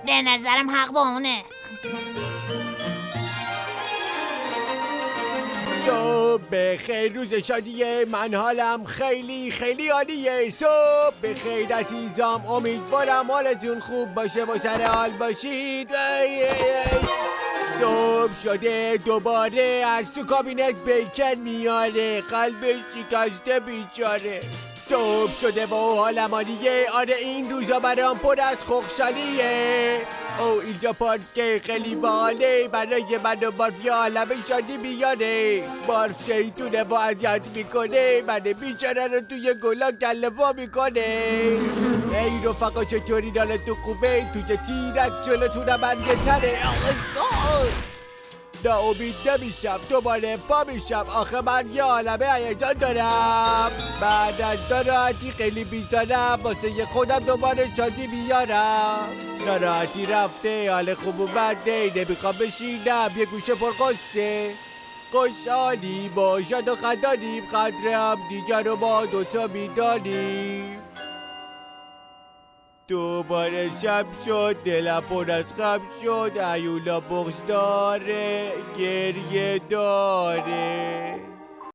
به نظرم حق با اونه. صبح بخیر، روز شادیه، من حالم خیلی خیلی عالیه. صبح بخیر عزیزام، امیدوارم حالتون خوب باشه و سر حال باشید. صبح شده دوباره از تو کابینت بیکن میاره، قلبش شکسته بیچاره. صبح شده و حالم عالیه، آره این روزا برام پر از خوشحالیه. او اینجا پارک خیلی باله، برای من و بارف یا عالم شادی بیاره. بارف شیطونه و اذیت میکنه، من بیچاره رو توی گلا گلوا میکنه. ای رفقا چطوری حالتون خوبه؟ توی تیرک جلوتونم من یه تره. ناامید نمیشم، دوباره پا میشم، آخه من یه عالمه هیجان دارم. بعد از ناراحتی خیلی بیزارم، واسه خودم دوباره شادی بیارم. ناراحتی رفته، حال خوب اومده، نمیخوام بشینم یه گوشه پرقصه. خوشحالی با شاد و خندانیم، قدر هم دیگر رو ما دوتا میدانیم. دوباره شب شد، دلم پر از غم شد، هیولا بغض داره، گریه داره.